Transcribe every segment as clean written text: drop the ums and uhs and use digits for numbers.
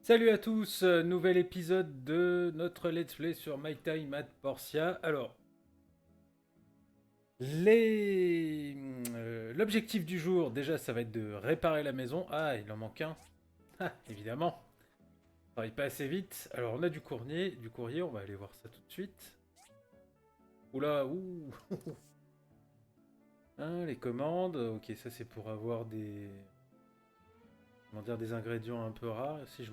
Salut à tous, nouvel épisode de notre Let's Play sur My Time at Portia. Alors, l'objectif du jour, déjà, ça va être de réparer la maison. Ah, il en manque un. Ah, évidemment, ça travaille pas assez vite. Alors, on a du courrier, on va aller voir ça tout de suite. Oula, ouh. Hein, les commandes, ok, ça c'est pour avoir comment dire, des ingrédients un peu rares, si je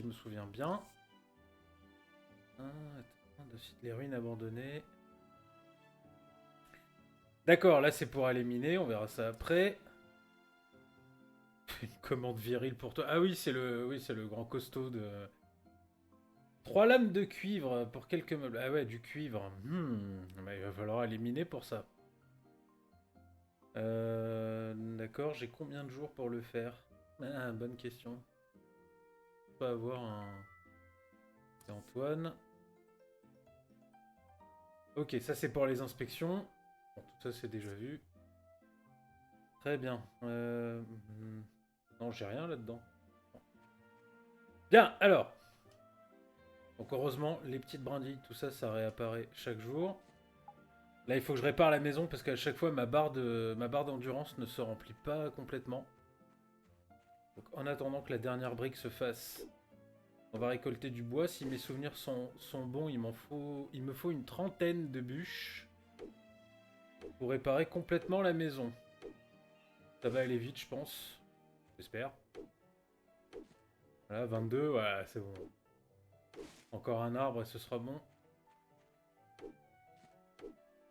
me souviens bien. Ah, attends, de suite les ruines abandonnées. D'accord, là c'est pour aller miner, on verra ça après. Une commande virile pour toi. Ah oui, c'est le grand costaud de. Trois lames de cuivre pour quelques meubles. Ah ouais, du cuivre. Bah, il va falloir aller miner pour ça. D'accord, j'ai combien de jours pour le faire? Ah, bonne question. On peut avoir un. C'est Antoine. Ok, ça c'est pour les inspections. Bon, tout ça c'est déjà vu. Très bien. Non, j'ai rien là-dedans. Bien, alors. Donc heureusement, les petites brindilles, tout ça, ça réapparaît chaque jour. Là, il faut que je répare la maison parce qu'à chaque fois, ma barre d'endurance ne se remplit pas complètement. Donc en attendant que la dernière brique se fasse, on va récolter du bois. Si mes souvenirs sont bons, il me faut une trentaine de bûches pour réparer complètement la maison. Ça va aller vite, je pense. J'espère. Voilà, 22, voilà, c'est bon. Encore un arbre et ce sera bon.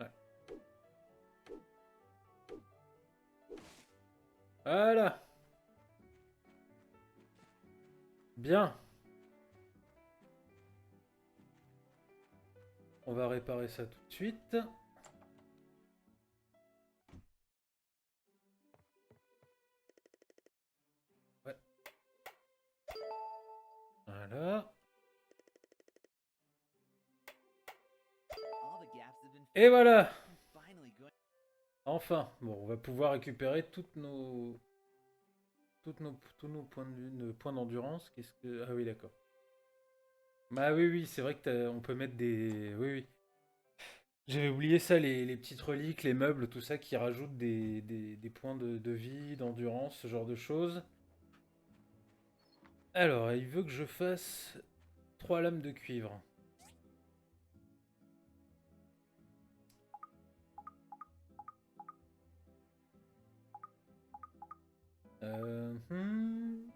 Ouais. Voilà. Bien. On va réparer ça tout de suite. Ouais. Voilà. Et voilà. Enfin, bon, on va pouvoir récupérer tous nos points points d'endurance. Qu'est-ce que... Ah oui, d'accord. Bah oui, oui, c'est vrai que on peut mettre des... Oui, oui. J'avais oublié ça, les petites reliques, les meubles, tout ça qui rajoutent des points de vie, d'endurance, ce genre de choses. Alors, il veut que je fasse trois lames de cuivre. Euh, hmm,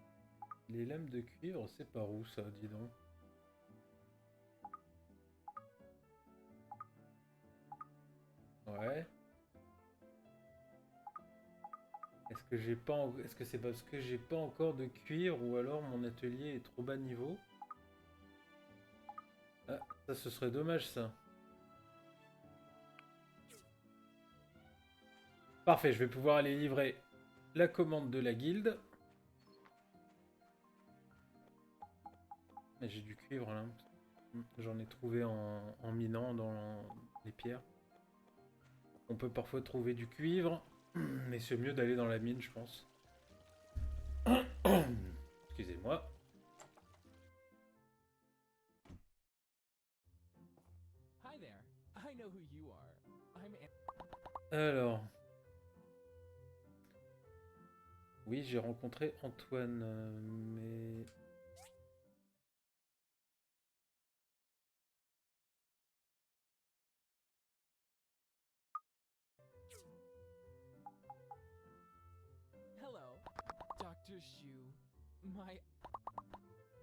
Les lames de cuivre, c'est par où ça, dis donc? Ouais. Est-ce que c'est parce que j'ai pas encore de cuivre ou alors mon atelier est trop bas niveau? Ah, ça ce serait dommage ça. Parfait, je vais pouvoir aller livrer la commande de la guilde. Mais j'ai du cuivre là. J'en ai trouvé en minant dans les pierres. On peut parfois trouver du cuivre, mais c'est mieux d'aller dans la mine, je pense. Excusez-moi. Alors, oui, j'ai rencontré Antoine, mais...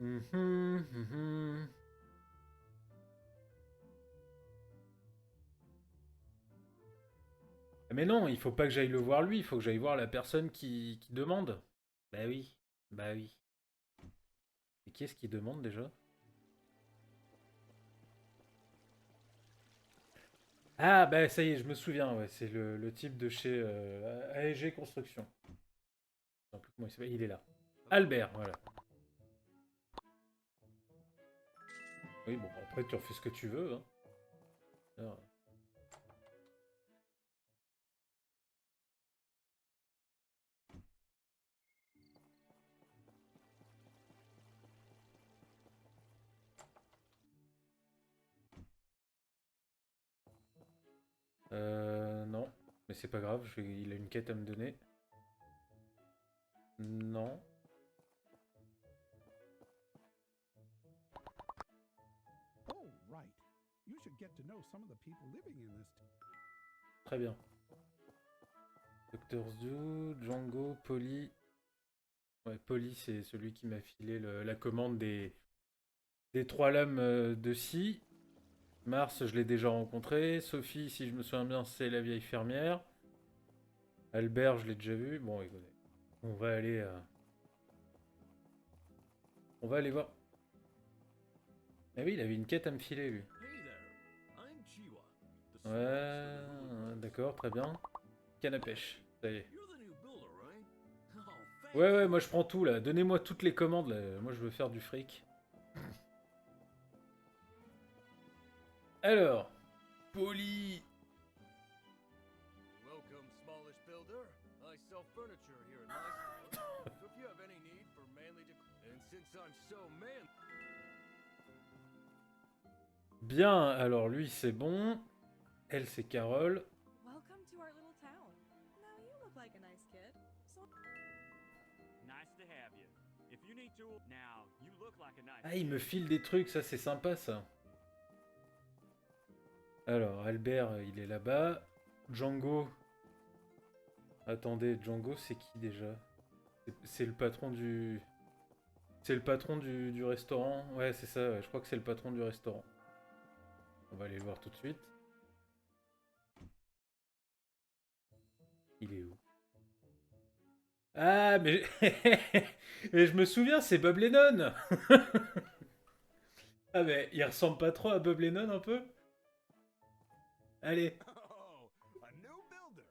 Mhm, mhm. Mais non, il faut pas que j'aille le voir lui, il faut que j'aille voir la personne qui demande. Bah oui, bah oui. Et qui est-ce qui demande déjà? Ah bah ça y est, je me souviens, ouais, c'est le type de chez AEG Construction. Je sais plus comment il s'appelle, il est là. Albert, voilà. Oui, bon, après tu en fais ce que tu veux. Hein. Alors, Mais c'est pas grave, il a une quête à me donner. Non. Oh, right. You should get to know some of the people living in this. Très bien. Dr. Zoo, Django, Polly. Ouais, Polly, c'est celui qui m'a filé la commande des 3 lames de scie. Mars, je l'ai déjà rencontré. Sophie, si je me souviens bien, c'est la vieille fermière. Albert, je l'ai déjà vu. Bon, écoutez, on va aller, on va aller voir. Ah oui, il avait une quête à me filer, lui. Ouais, d'accord, très bien. Canne à pêche, ça y est. Ouais, moi je prends tout là. Donnez-moi toutes les commandes là. Moi je veux faire du fric. Alors, Polly. Welcome, smallish builder. I sell furniture here at my store. So if you have any need for manly and since I'm so man. Bien, alors lui c'est bon. Elle c'est Carole. Welcome to our little town. Now you look like a nice kid. So Nice to have you. If you need tools, now you look like a nice. Ah, il me file des trucs, ça c'est sympa ça. Alors, Albert, il est là-bas. Django. Attendez, Django, c'est qui déjà? C'est le patron du... C'est le patron du restaurant. Ouais, c'est ça, ouais, je crois que c'est le patron du restaurant. On va aller le voir tout de suite. Il est où? Ah, mais... mais je me souviens, c'est Bob Lennon. Ah, mais il ressemble pas trop à Bob Lennon un peu? Allez. Oh, a new builder.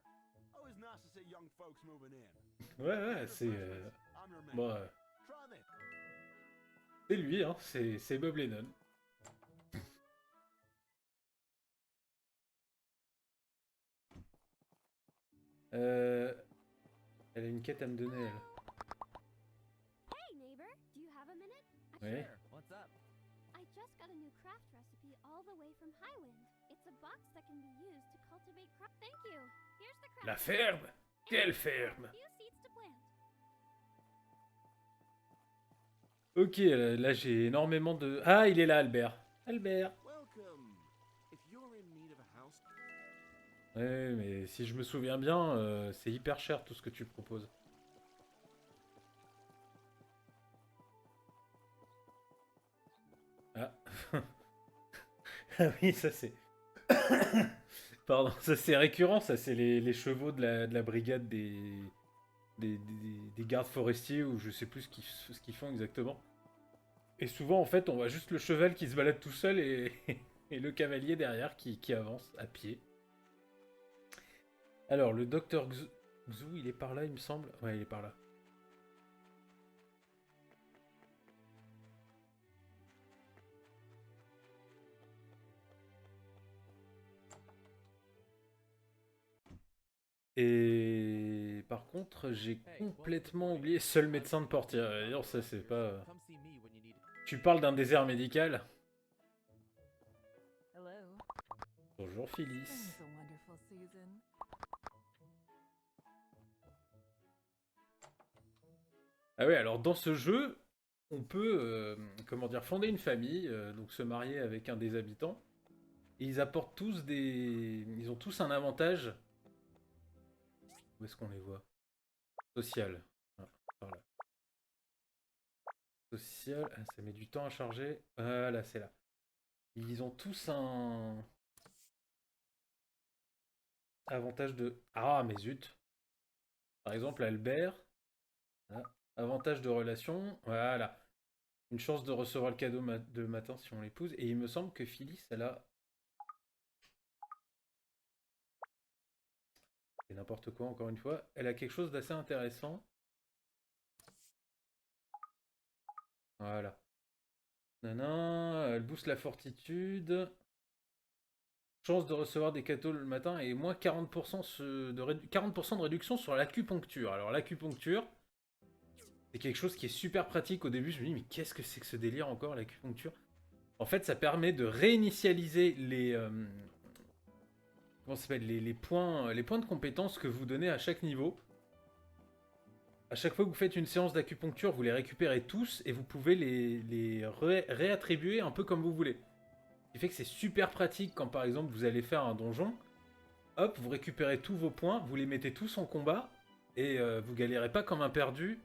Always nice to see young folks moving in. Ouais, c'est... I'm your man. Bon, Try this. c'est lui, hein, c'est Bob Lennon. Elle a une quête à me donner, elle. Hey neighbor, do you have a minute? Oui. What's up? I just got a new craft recipe all the way from Highwind. It's a box that can be used to cultivate crops. Thank you. Here's the craft. La ferme? Quelle ferme? Few seeds to plant. Ok, là j'ai énormément de... Ah, il est là, Albert. Albert. Welcome. If you're in need of a house. Ouais, mais si je me souviens bien, c'est hyper cher tout ce que tu proposes. Ah. Ah oui, ça c'est... Pardon, ça c'est récurrent, ça c'est les chevaux de la brigade des gardes forestiers ou je sais plus ce qu'ils font exactement. Et souvent en fait on voit juste le cheval qui se balade tout seul et, et le cavalier derrière qui avance à pied. Alors le docteur Xu il est par là il me semble. Ouais il est par là. Et par contre, j'ai complètement oublié seul médecin de portier. D'ailleurs, ça c'est pas. Tu parles d'un désert médical? hello. Bonjour Phyllis. It's a wonderful season. Ah ouais, alors dans ce jeu, on peut, comment dire, fonder une famille, donc se marier avec un des habitants. Et ils apportent tous des, ils ont tous un avantage. Où est-ce qu'on les voit? Social. Ah, par là. Social. Ah, ça met du temps à charger. Voilà, c'est là. Ils ont tous un avantage de... Ah, mais zut. Par exemple, Albert. Ah, avantage de relation. Voilà. Une chance de recevoir le cadeau de matin si on l'épouse. Et il me semble que Phyllis, elle a... C'est n'importe quoi, encore une fois. Elle a quelque chose d'assez intéressant. Voilà. Nanan, elle booste la fortitude. Chance de recevoir des cadeaux le matin et moins 40%, 40% de réduction sur l'acupuncture. Alors l'acupuncture, c'est quelque chose qui est super pratique. Au début, je me dis, mais qu'est-ce que c'est que ce délire encore, l'acupuncture? En fait, ça permet de réinitialiser comment ça s'appelle, les points de compétences que vous donnez à chaque niveau. À chaque fois que vous faites une séance d'acupuncture, vous les récupérez tous et vous pouvez les réattribuer un peu comme vous voulez. Ce qui fait que c'est super pratique quand par exemple vous allez faire un donjon. Hop, vous récupérez tous vos points, vous les mettez tous en combat et vous galérez pas comme un perdu.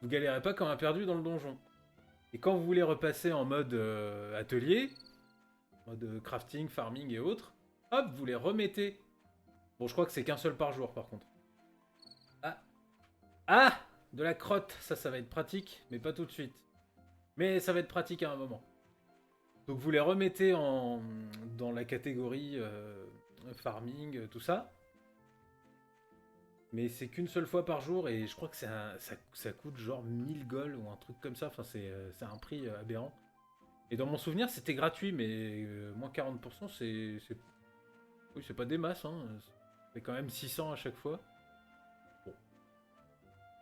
Vous galérez pas comme un perdu dans le donjon. Et quand vous voulez repasser en mode atelier, mode crafting, farming et autres, hop, vous les remettez. Bon, je crois que c'est qu'un seul par jour par contre. Ah, ah, de la crotte, ça va être pratique, mais pas tout de suite. Mais ça va être pratique à un moment. Donc vous les remettez dans la catégorie farming, tout ça. Mais c'est qu'une seule fois par jour et je crois que ça coûte genre 1000 gold ou un truc comme ça. Enfin, c'est un prix aberrant. Et dans mon souvenir, c'était gratuit, mais moins 40%, oui, c'est pas des masses. Hein. C'est quand même 600 à chaque fois. Bon.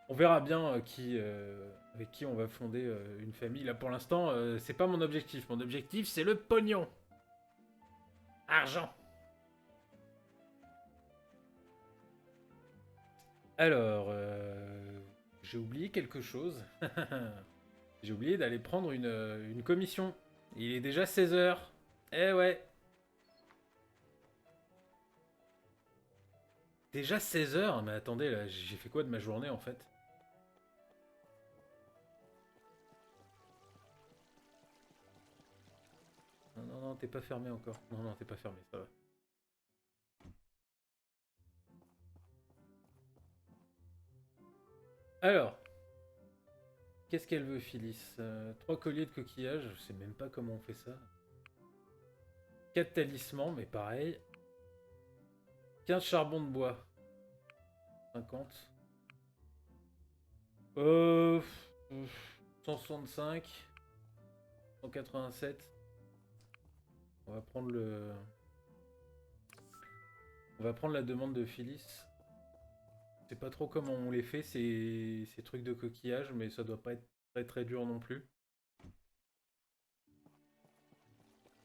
On verra bien avec qui on va fonder une famille. Là, pour l'instant, c'est pas mon objectif. Mon objectif, c'est le pognon. Argent. Alors, j'ai oublié quelque chose. J'ai oublié d'aller prendre une commission. Il est déjà 16h. Eh ouais. Déjà 16h? Mais attendez, là, j'ai fait quoi de ma journée en fait? Non, non, non, t'es pas fermé encore. Non, non, t'es pas fermé, ça va. Alors, qu'est-ce qu'elle veut, Phyllis? 3 colliers de coquillages, je sais même pas comment on fait ça. 4 talismans, mais pareil. 15 charbons de bois. 50. 165. 187. On va prendre On va prendre la demande de Phyllis. Je sais pas trop comment on les fait, ces trucs de coquillage, mais ça doit pas être très très dur non plus.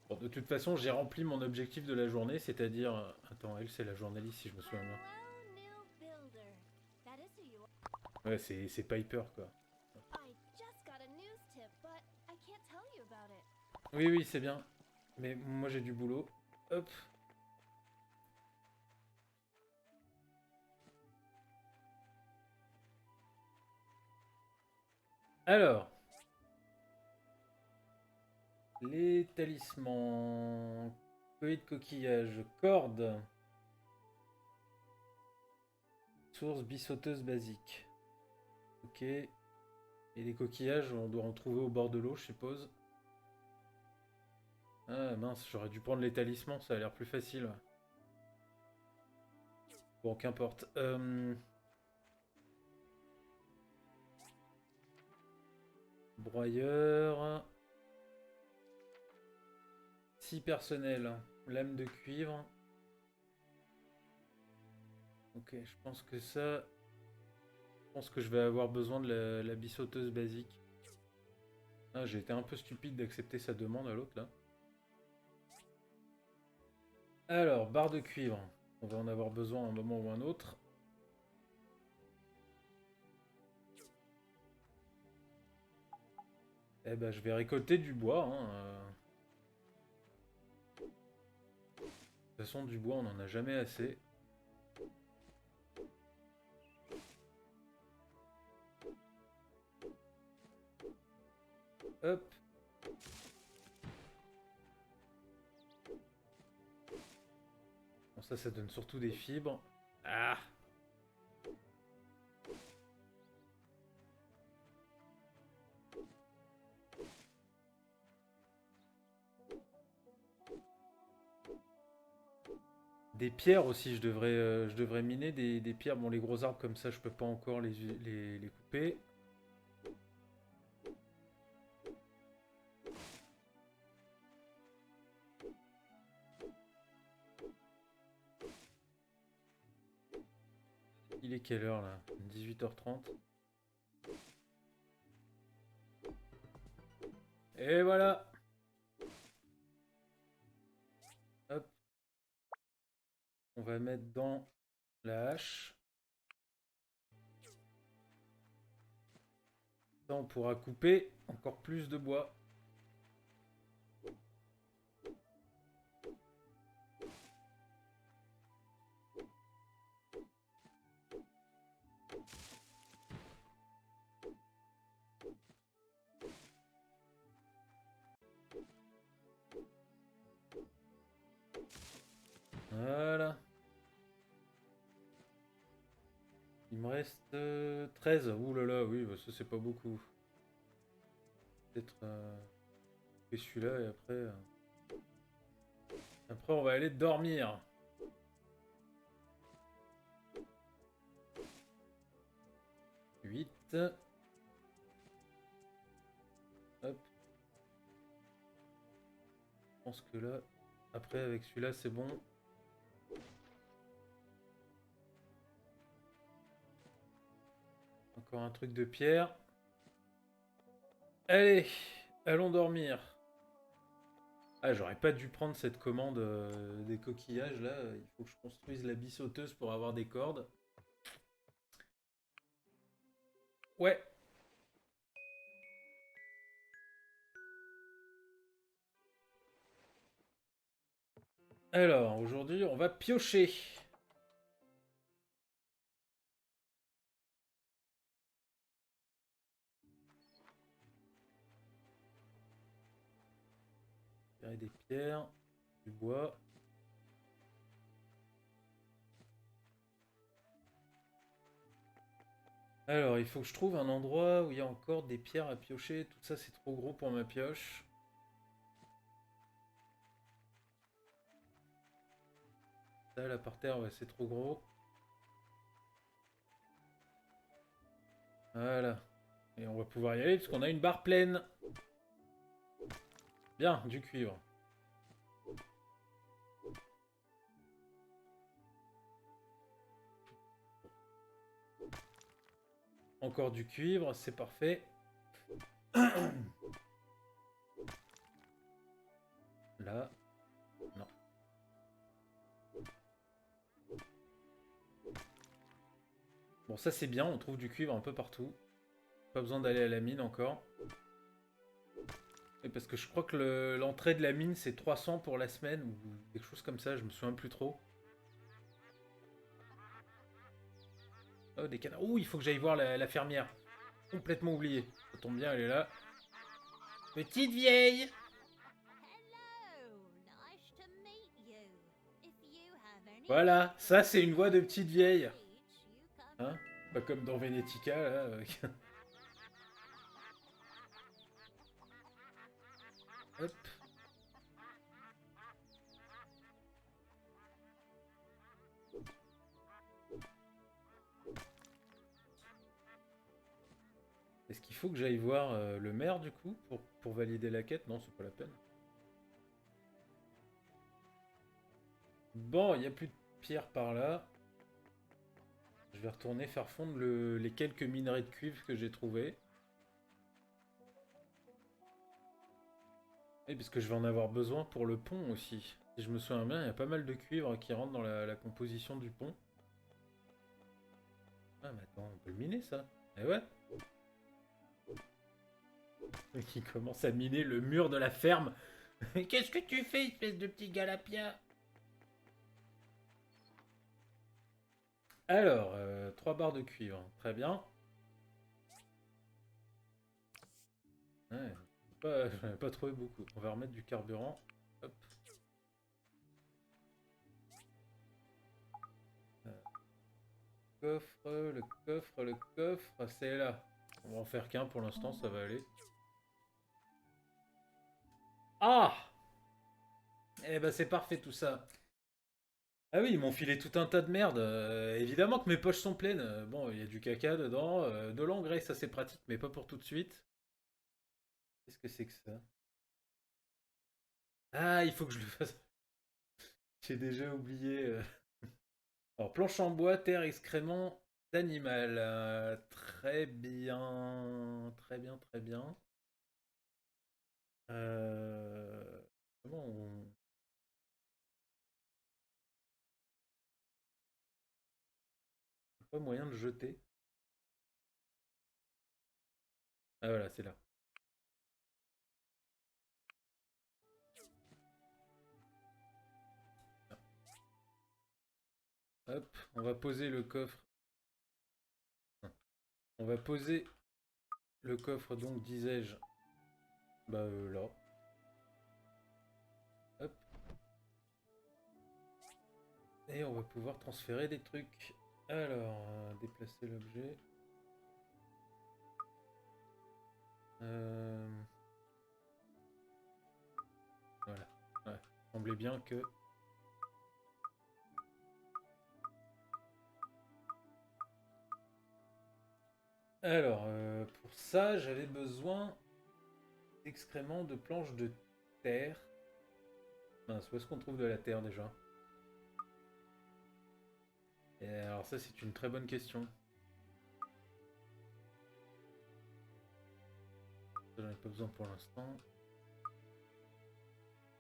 Bon, de toute façon, j'ai rempli mon objectif de la journée, c'est-à-dire... Attends, elle, c'est la journaliste, si je me souviens bien. Hello, new builder. That is who you are. Ouais, c'est Piper, quoi. I just got a news tip, but I can't tell you about it. Oui, oui, c'est bien. Mais moi, j'ai du boulot. Hop. Alors... Les talismans... Collier de coquillage, corde... Source bissauteuse basique. Ok. Et les coquillages, on doit en trouver au bord de l'eau, je suppose. Ah mince, j'aurais dû prendre les talismans, ça a l'air plus facile. Bon, qu'importe. Broyeur. 6 personnels. Lame de cuivre. Ok, je pense que ça... Je pense que je vais avoir besoin de la bissauteuse basique. Ah, j'ai été un peu stupide d'accepter sa demande à l'autre, là. Alors, barre de cuivre. On va en avoir besoin à un moment ou un autre. Eh ben, je vais récolter du bois. Hein. De toute façon, du bois, on n'en a jamais assez. Hop. Bon, ça donne surtout des fibres. Ah! Des pierres aussi, je devrais miner des pierres. Bon, les gros arbres comme ça, je peux pas encore les couper. Il est quelle heure là? 18h30. Et voilà! On va mettre dans la hache. Ça, on pourra couper encore plus de bois. Voilà. Il me reste 13. Ouh là là, oui, bah ça c'est pas beaucoup. Peut-être fait celui-là et après... Après on va aller dormir. Huit. Hop. Je pense que là, après avec celui-là c'est bon. Encore un truc de pierre. Allez, allons dormir. Ah, j'aurais pas dû prendre cette commande des coquillages là. Il faut que je construise la bissauteuse pour avoir des cordes. Ouais. Alors, aujourd'hui, on va piocher. Des pierres, du bois. Alors, il faut que je trouve un endroit où il y a encore des pierres à piocher. Tout ça, c'est trop gros pour ma pioche. Ça, là, par terre, ouais, c'est trop gros. Voilà. Et on va pouvoir y aller parce qu'on a une barre pleine. Bien, du cuivre. Encore du cuivre, c'est parfait. Là. Non. Bon, ça c'est bien, on trouve du cuivre un peu partout. Pas besoin d'aller à la mine encore. Et parce que je crois que l'entrée de la mine c'est 300 pour la semaine ou quelque chose comme ça, je me souviens plus trop. Oh, des canards. Ouh, il faut que j'aille voir la fermière. Complètement oublié. Ça tombe bien, elle est là. Petite vieille! Voilà, ça c'est une voix de petite vieille. Hein? Pas comme dans Venetica, là. Hop. Est-ce qu'il faut que j'aille voir le maire du coup pour valider la quête? Non, c'est pas la peine. Bon, il n'y a plus de pierre par là. Je vais retourner faire fondre les quelques minerais de cuivre que j'ai trouvés. Et parce que je vais en avoir besoin pour le pont aussi. Si je me souviens bien, il y a pas mal de cuivre qui rentre dans la composition du pont. Ah mais attends, on peut le miner ça. Eh ouais. Qui commence à miner le mur de la ferme. Qu'est-ce que tu fais, espèce de petit galapia? Alors, 3 barres de cuivre. Très bien. Ouais, j'en ai pas trouvé beaucoup. On va remettre du carburant. Hop. Coffre, le coffre, le coffre. C'est là. On va en faire qu'un pour l'instant, ça va aller. Ah! Eh ben c'est parfait tout ça. Ah oui, ils m'ont filé tout un tas de merde. Évidemment que mes poches sont pleines. Bon, il y a du caca dedans. De l'engrais, ça c'est pratique, mais pas pour tout de suite. Qu'est-ce que c'est que ça? Ah, il faut que je le fasse. J'ai déjà oublié. Alors, planche en bois, terre, excréments d'animal. Très bien. Très bien, très bien. Comment on... pas moyen de jeter. Ah voilà, c'est là. Hop, on va poser le coffre. On va poser le coffre, donc disais-je, bah là. Hop. Et on va pouvoir transférer des trucs. Alors, déplacer l'objet. Voilà. Ouais. Il semblait bien que... Alors, pour ça, j'avais besoin d'excréments de planches de terre. Mince, où est-ce qu'on trouve de la terre déjà? Et alors ça, c'est une très bonne question. J'en ai pas besoin pour l'instant.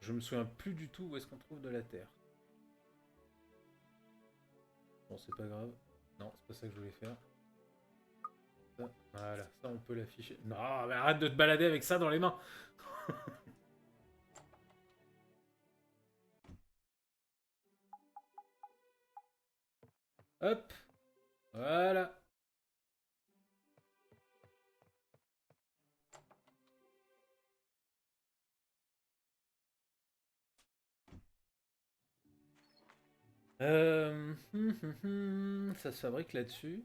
Je me souviens plus du tout où est-ce qu'on trouve de la terre. Bon, c'est pas grave. Non, c'est pas ça que je voulais faire. Ça, voilà, ça on peut l'afficher. Non, mais arrête de te balader avec ça dans les mains. Hop, voilà. Ça se fabrique là-dessus.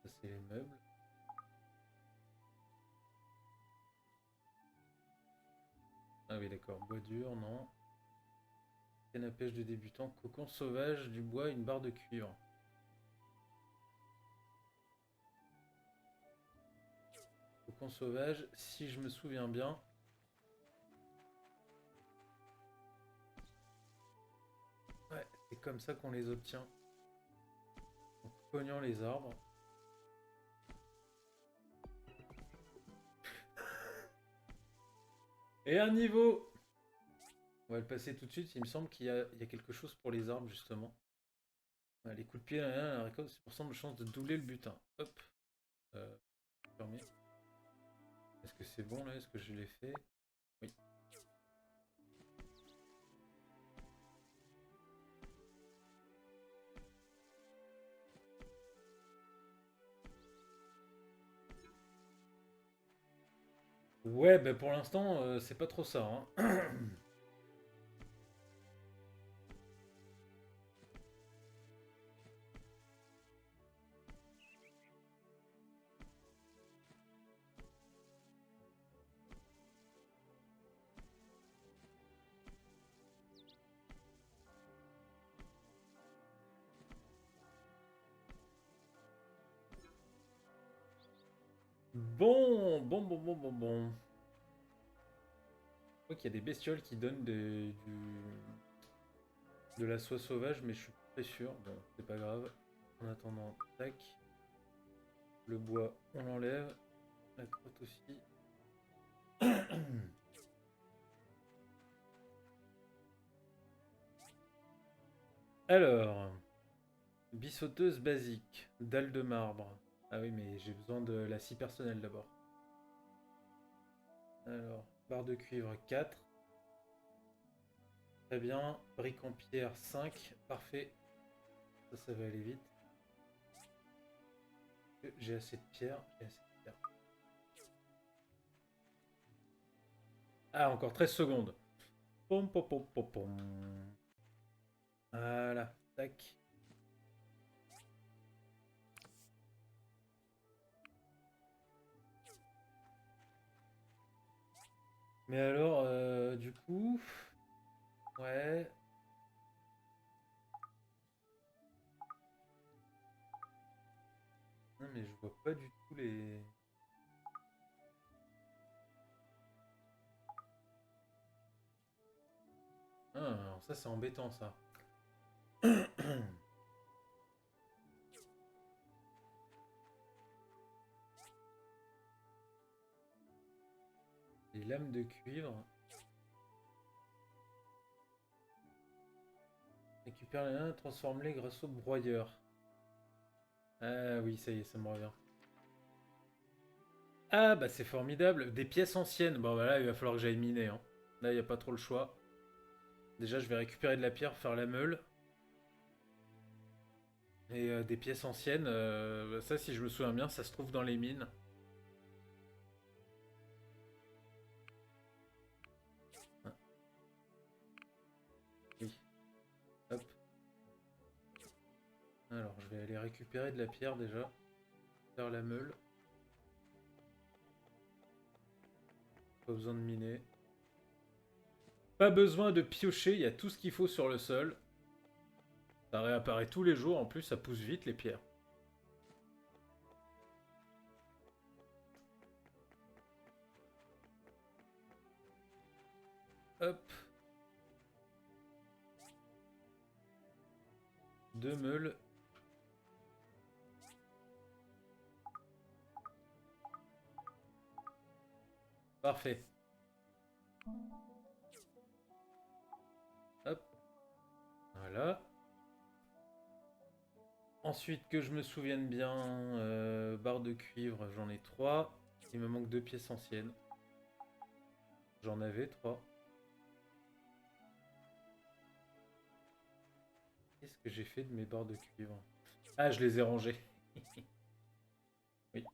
Ça c'est les meubles. Ah oui d'accord, bois dur, non. Canne à pêche de débutant, cocon sauvage, du bois, une barre de cuivre. Cocon sauvage, si je me souviens bien. Ouais, c'est comme ça qu'on les obtient. En cognant les arbres. Et un niveau! On va le passer tout de suite. Il me semble qu'il y a quelque chose pour les arbres, justement. Ouais, les coups de pied, la récolte, c'est pour 10% de chance de doubler le butin. Hop. Fermé. Est-ce que c'est bon là? Est-ce que je l'ai fait? Oui. Ouais, bah pour l'instant, c'est pas trop ça. Hein. Bon. Je crois qu'il y a des bestioles qui donnent de la soie sauvage, mais je suis pas très sûr. Bon, c'est pas grave. En attendant, tac. Le bois, on l'enlève. La crotte aussi. Alors, bissauteuse basique, dalle de marbre. Ah oui, mais j'ai besoin de la scie personnelle d'abord. Alors, barre de cuivre 4. Très bien. Brique en pierre 5. Parfait. Ça va aller vite. J'ai assez de pierre. Ah, encore 13 secondes. Pom, pom, pom, pom, pom. Voilà. Tac. Mais alors, du coup... Ouais. Non, mais je vois pas du tout les... Ah, alors ça, c'est embêtant, ça. Les lames de cuivre. Récupère les nains, transforme-les grâce au broyeur. Ah oui, ça y est, ça me revient. Ah bah c'est formidable. Des pièces anciennes. Bon bah là, il va falloir que j'aille miner. Hein. Là, il n'y a pas trop le choix. Déjà, je vais récupérer de la pierre, faire la meule. Et des pièces anciennes. Ça, si je me souviens bien, ça se trouve dans les mines. Ah. Oui. Hop. Alors, je vais aller récupérer de la pierre déjà. Faire la meule. Pas besoin de miner. Pas besoin de piocher, il y a tout ce qu'il faut sur le sol. Ça réapparaît tous les jours, en plus ça pousse vite les pierres. Hop. 2 meules. Parfait. Hop. Voilà. Ensuite, que je me souvienne bien, barre de cuivre, j'en ai 3. Il me manque 2 pièces anciennes. J'en avais 3. Qu'est-ce que j'ai fait de mes barres de cuivre? Ah, je les ai rangées. Oui.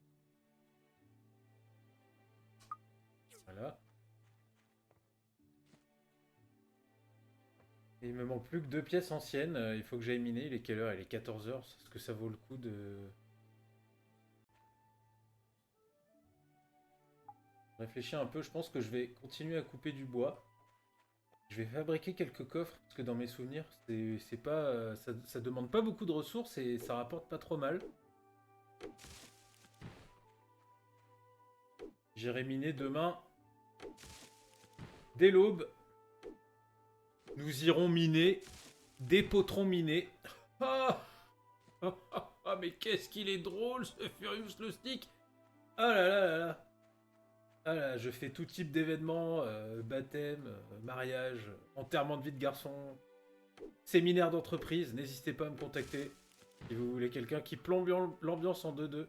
Voilà. Et il me manque plus que 2 pièces anciennes. Il faut que j'aille miner. Il est quelle heure? Il est 14 h. Est-ce que ça vaut le coup de... réfléchir un peu? Je pense que je vais continuer à couper du bois. Je vais fabriquer quelques coffres. Parce que dans mes souvenirs, c'est pas, ça demande pas beaucoup de ressources et ça rapporte pas trop mal. J'irai miner demain. Dès l'aube. Nous irons miner des potrons minés. Ah, mais qu'est-ce qu'il est drôle ce Furious le Stick. Ah là là là là. Ah là, je fais tout type d'événements, baptême, mariage, enterrement de vie de garçon, séminaire d'entreprise. N'hésitez pas à me contacter si vous voulez quelqu'un qui plombe l'ambiance en 2-2.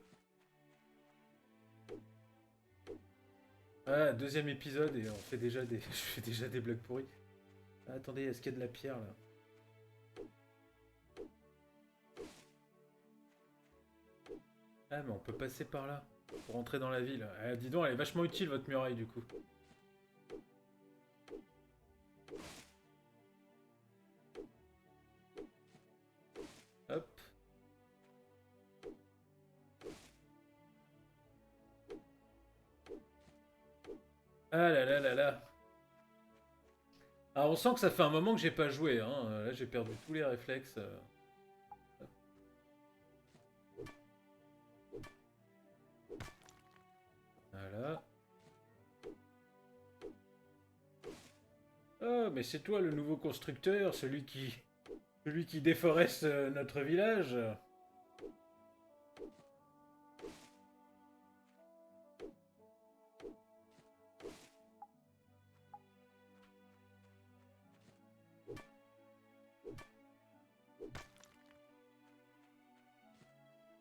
Ah, deuxième épisode et on fait déjà des... je fais déjà des blagues pourries. Ah, attendez, est-ce qu'il y a de la pierre là? Ah, mais on peut passer par là pour rentrer dans la ville. Ah, dis donc, elle est vachement utile votre muraille du coup. Hop. Ah là là là là. Alors on sent que ça fait un moment que j'ai pas joué. Hein. Là j'ai perdu tous les réflexes. Voilà. Oh, mais c'est toi le nouveau constructeur, celui qui déforeste notre village.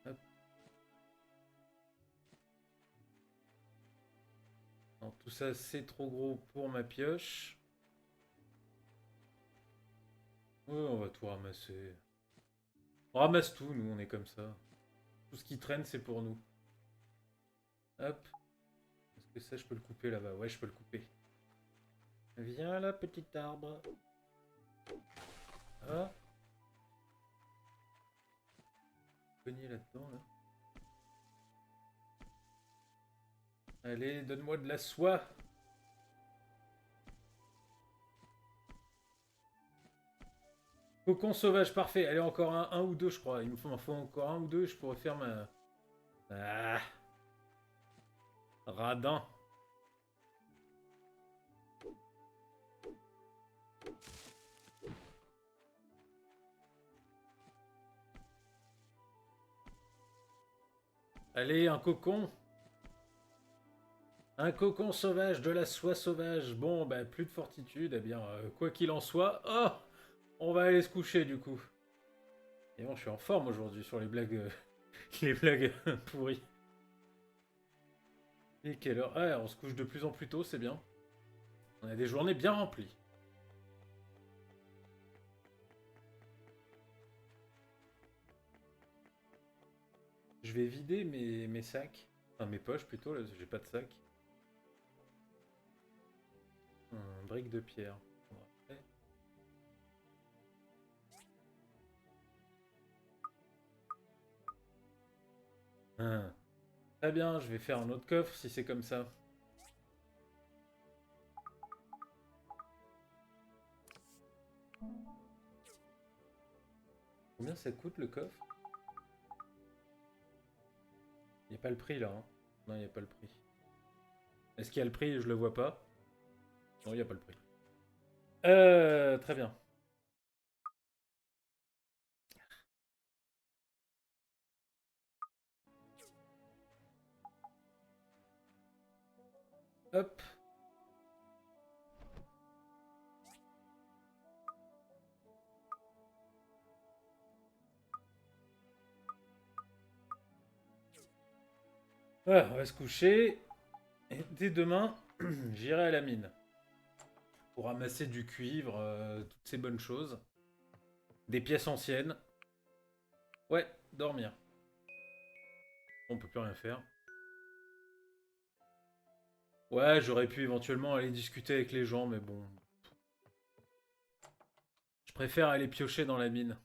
Hop. Non, tout ça c'est trop gros pour ma pioche. Ouais, on va tout ramasser. On ramasse tout, nous, on est comme ça. Tout ce qui traîne, c'est pour nous. Hop. Est-ce que ça, je peux le couper là-bas? Ouais, je peux le couper. Viens là, petit arbre. Ah. Cogner là-dedans, là. Allez, donne-moi de la soie. Cocon sauvage, parfait. Allez, encore un ou deux, je crois. Il m'en faut encore un ou deux. Je pourrais faire ma... Ah. Radin. Allez, un cocon. Un cocon sauvage, de la soie sauvage. Bon, bah, plus de fortitude. Eh bien, quoi qu'il en soit... Oh, On va aller se coucher du coup. Et bon, je suis en forme aujourd'hui sur les blagues, les blagues pourries. Et quelle heure? Ah, on se couche de plus en plus tôt, c'est bien. On a des journées bien remplies. Je vais vider mes sacs. Enfin, mes poches plutôt, là, j'ai pas de sac. Un brique de pierre. Ah. Très bien, je vais faire un autre coffre si c'est comme ça. Combien ça coûte le coffre? Il n'y a pas le prix là. Hein. Non, il n'y a pas le prix. Est-ce qu'il y a le prix et je le vois pas? Non, il n'y a pas le prix. Très bien. Hop. Voilà, on va se coucher. Et dès demain, j'irai à la mine. Pour ramasser du cuivre, toutes ces bonnes choses. Des pièces anciennes. Ouais, dormir. On peut plus rien faire. Ouais, j'aurais pu éventuellement aller discuter avec les gens, mais bon. Je préfère aller piocher dans la mine.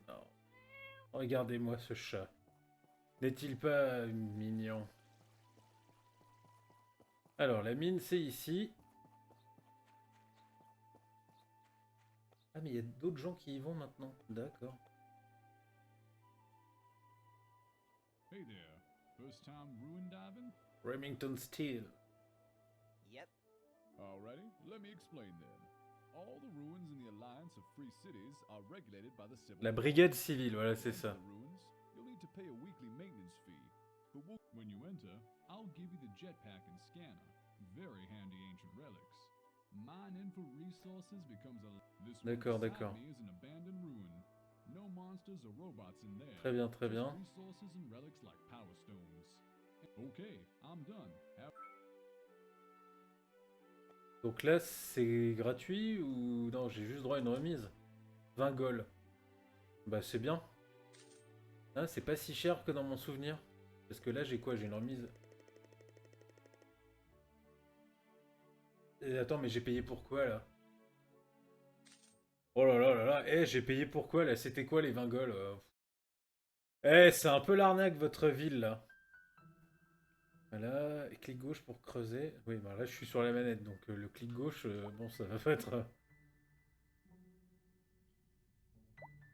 Non. Regardez-moi ce chat. N'est-il pas mignon? Alors, la mine, c'est ici. Ah, mais il y a d'autres gens qui y vont maintenant. D'accord. Hey there. First time ruin diving? Remington Steel. Yep. Alrighty, let me explain then. All the ruins in the Alliance of Free Cities are regulated by the Civil La Code. brigade civile, voilà, c'est ça. The ruins, you'll need to pay a weekly maintenance fee. But when you enter, I'll give you the jetpack and scanner. Very handy ancient relics. Mining for resources becomes a... This one D'accord, beside d'accord. me is an abandoned ruin. No monsters or robots in there. Très bien, très Just bien. resources and relics like power stones. Okay, I'm done. Donc là, c'est gratuit ou... Non, j'ai juste droit à une remise. 20 gold. Bah, c'est bien. Ah, c'est pas si cher que dans mon souvenir. Parce que là, j'ai quoi? J'ai une remise... Et attends, mais j'ai payé pour quoi, là? Oh là là là là. Eh, j'ai payé pour quoi, là? C'était quoi, les 20 gold? Eh, c'est un peu l'arnaque, votre ville, là. Voilà, et clic gauche pour creuser. Oui, bah là, je suis sur la manette, donc le clic gauche, bon, ça va pas être...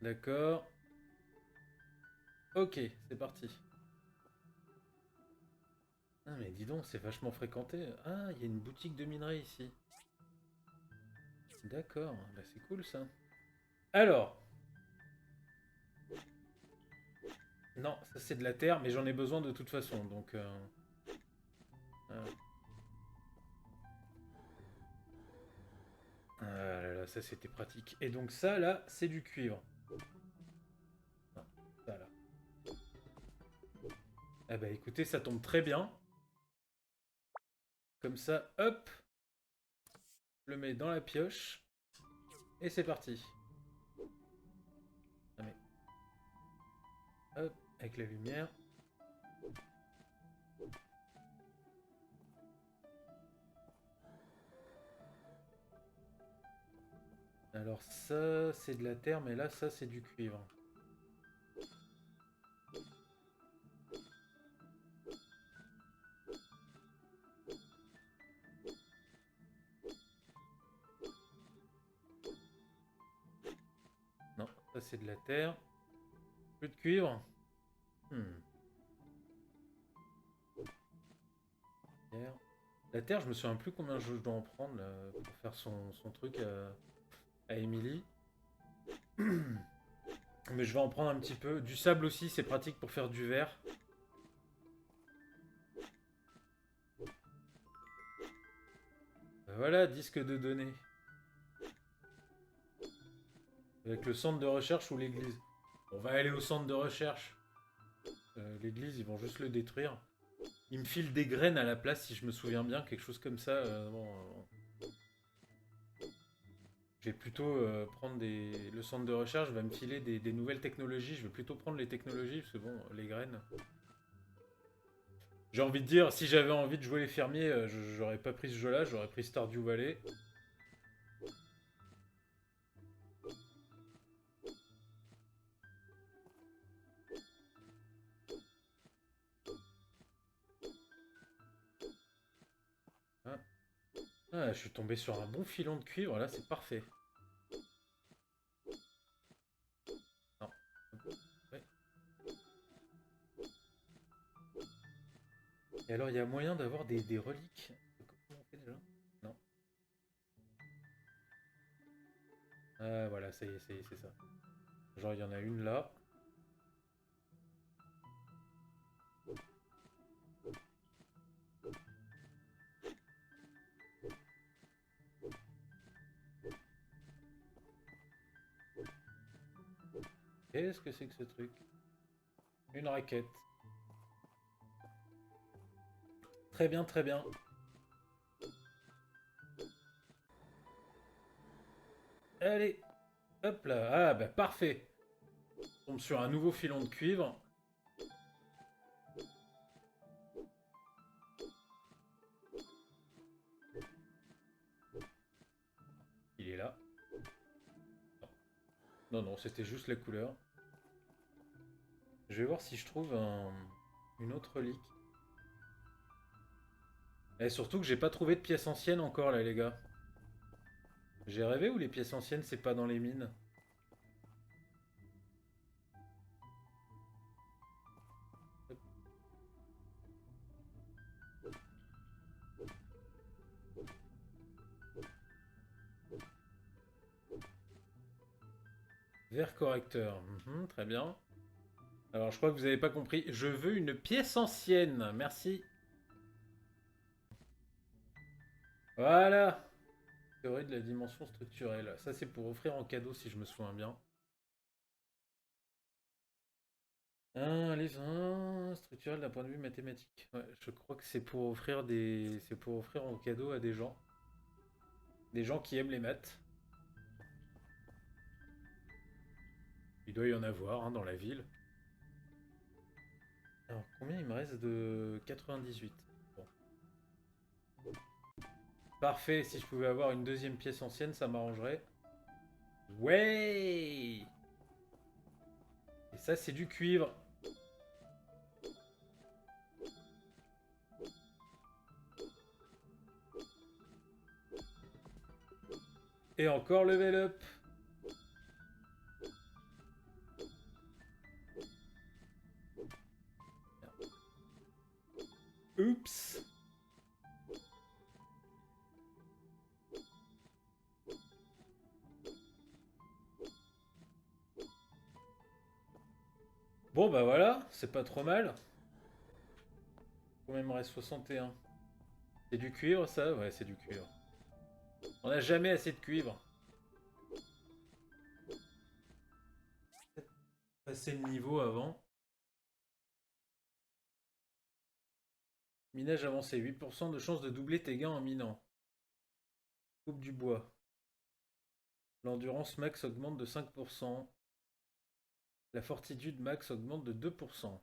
D'accord. Ok, c'est parti. Ah mais dis donc, c'est vachement fréquenté. Ah, il y a une boutique de minerai ici. D'accord, bah c'est cool ça. Alors. Non, ça c'est de la terre, mais j'en ai besoin de toute façon, donc... Ah là là, ça c'était pratique. Et donc ça là, c'est du cuivre. Non, ça là. Ah bah écoutez, ça tombe très bien. Comme ça, hop. Je le mets dans la pioche. Et c'est parti. Ah mais... Hop, avec la lumière. Alors ça, c'est de la terre, mais là, ça, c'est du cuivre. Non, ça, c'est de la terre. Plus de cuivre. Terre. La terre, je me souviens plus combien je dois en prendre là, pour faire son truc à Emily. Mais je vais en prendre un petit peu. Du sable aussi, c'est pratique pour faire du verre. Voilà, disque de données. Avec le centre de recherche ou l'église. On va aller au centre de recherche. L'église, ils vont juste le détruire. Ils me filent des graines à la place, si je me souviens bien, quelque chose comme ça. Je vais plutôt prendre le centre de recherche va me filer des nouvelles technologies. Je vais plutôt prendre les technologies, parce que bon, les graines... J'ai envie de dire, si j'avais envie de jouer les fermiers, j'aurais pas pris ce jeu-là, j'aurais pris Stardew Valley. Ah, je suis tombé sur un bon filon de cuivre, là, c'est parfait. Non. Ouais. Et alors, il y a moyen d'avoir des reliques. Comment on fait déjà? Non. Ah, voilà, ça y est, c'est ça. Genre, il y en a une là. Qu'est-ce que c'est que ce truc? Une raquette. Très bien, très bien. Allez, hop là. Ah, bah parfait. On tombe sur un nouveau filon de cuivre. Il est là. Non, non, c'était juste la couleur. Je vais voir si je trouve une autre relique. Et surtout que j'ai pas trouvé de pièces anciennes encore là, les gars. J'ai rêvé ou les pièces anciennes c'est pas dans les mines? Hop. Verre correcteur. Très bien. Alors je crois que vous avez pas compris. Je veux une pièce ancienne. Merci. Voilà. Théorie de la dimension structurelle. Ça c'est pour offrir en cadeau si je me souviens bien. Un livre structurel d'un point de vue mathématique. Ouais, je crois que c'est pour offrir c'est pour offrir en cadeau à des gens. Des gens qui aiment les maths. Il doit y en avoir hein, dans la ville. Alors, combien il me reste de 98? Bon. Parfait, si je pouvais avoir une deuxième pièce ancienne, ça m'arrangerait. Ouais! Et ça, c'est du cuivre. Et encore level up. Oups. Bon bah voilà, c'est pas trop mal. Combien il me reste? 61. C'est du cuivre ça? Ouais, c'est du cuivre. On n'a jamais assez de cuivre. Passer le niveau avant. Minage avancé, 8% de chance de doubler tes gains en minant. Coupe du bois. L'endurance max augmente de 5%. La fortitude max augmente de 2%.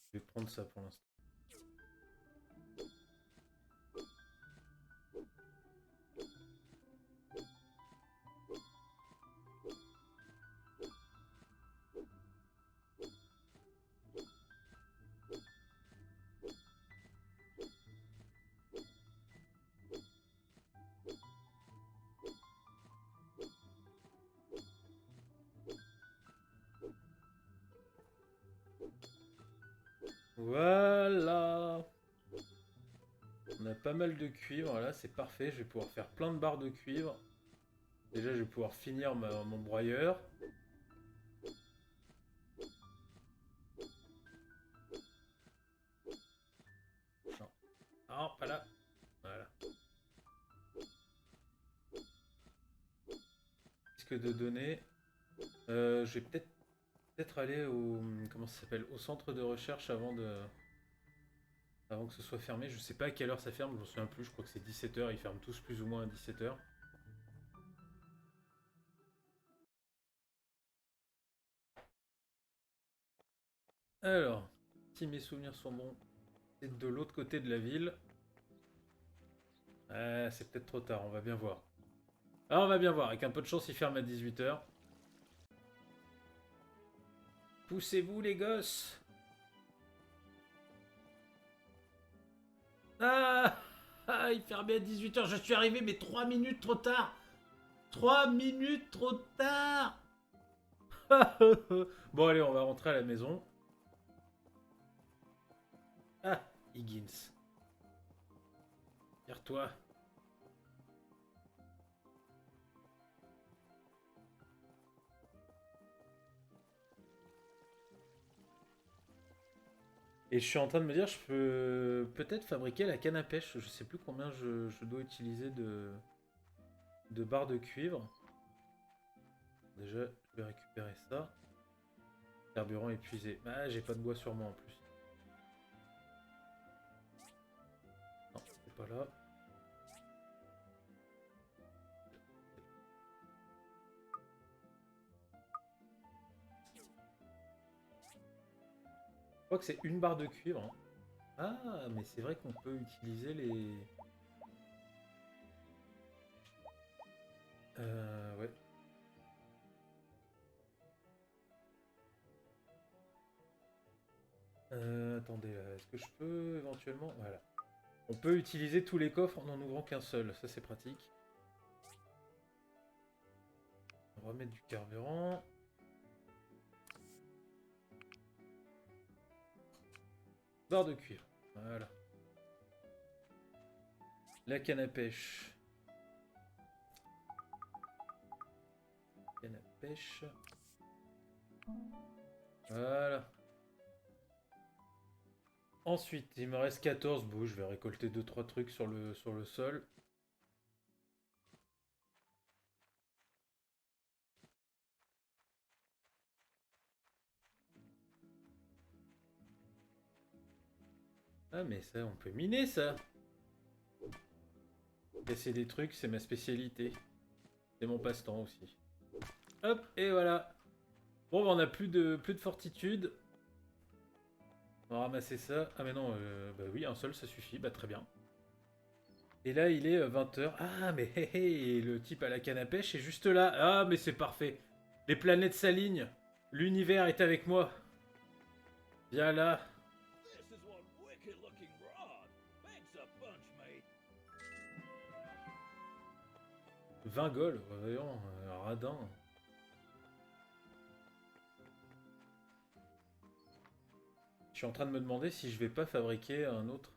Je vais prendre ça pour l'instant. Voilà. On a pas mal de cuivre là, c'est parfait. Je vais pouvoir faire plein de barres de cuivre. Déjà, je vais pouvoir finir mon broyeur. Non. Non, pas là. Voilà. Risque de données. Je vais peut-être aller au... Comment ça s'appelle? Au centre de recherche avant que ce soit fermé. Je sais pas à quelle heure ça ferme, je m'en souviens plus. Je crois que c'est 17h. Ils ferment tous plus ou moins à 17h. Alors, si mes souvenirs sont bons, c'est de l'autre côté de la ville. Ah, c'est peut-être trop tard, on va bien voir. Ah, on va bien voir, avec un peu de chance, il ferme à 18h. Poussez-vous les gosses. Ah, il fermait à 18h, je suis arrivé mais 3 minutes trop tard. 3 minutes trop tard. Bon allez, on va rentrer à la maison. Ah, Higgins. Tire-toi. Et je suis en train de me dire, je peux peut-être fabriquer la canne à pêche. Je sais plus combien je dois utiliser de barres de cuivre. Déjà, je vais récupérer ça. Carburant épuisé. Ah, j'ai pas de bois sur moi en plus. Non, c'est pas là. Je crois que c'est une barre de cuivre. Hein. Ah, mais c'est vrai qu'on peut utiliser les... Ouais. Attendez, est-ce que je peux éventuellement... Voilà. On peut utiliser tous les coffres en n'en ouvrant qu'un seul. Ça, c'est pratique. On va mettre du carburant. Barre de cuivre. Voilà. La canne à pêche. Canne à pêche. Voilà. Ensuite, il me reste 14. Bon, je vais récolter 2-3 trucs sur le sol. Ah, mais ça, on peut miner ça. Casser des trucs, c'est ma spécialité. C'est mon passe-temps aussi. Hop, et voilà. Bon, bah, on a plus de fortitude. On va ramasser ça. Ah mais non, bah oui, un seul ça suffit, bah très bien. Et là il est 20h. Ah mais hé hé, le type à la canne à pêche est juste là. Ah mais c'est parfait. Les planètes s'alignent. L'univers est avec moi. Viens là. This is one wicked looking rod. Thanks a bunch, mate. 20 gold, voyons, radin. Je suis en train de me demander si je vais pas fabriquer un autre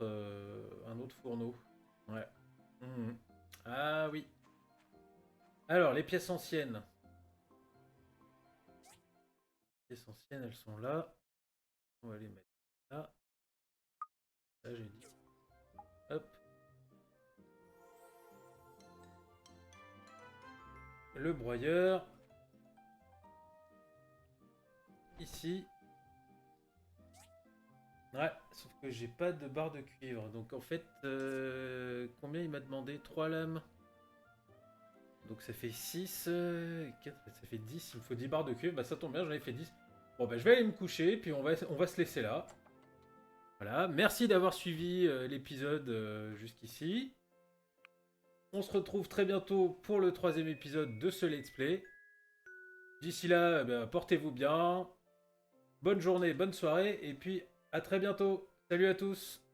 fourneau. Ouais. Mhm. Ah oui. Alors, les pièces anciennes. Les pièces anciennes, elles sont là. On va les mettre là. Là, j'ai dit. Hop. Le broyeur. Ici. Ouais, sauf que j'ai pas de barre de cuivre. Donc en fait, combien il m'a demandé? 3 lames. Donc ça fait 6, 4, ça fait 10. Il me faut 10 barres de cuivre. Bah ça tombe bien, j'en ai fait 10. Bon bah je vais aller me coucher, puis on va se laisser là. Voilà, merci d'avoir suivi l'épisode jusqu'ici. On se retrouve très bientôt pour le 3e épisode de ce let's play. D'ici là, portez-vous bien. Bonne journée, bonne soirée, et puis à très bientôt. Salut à tous.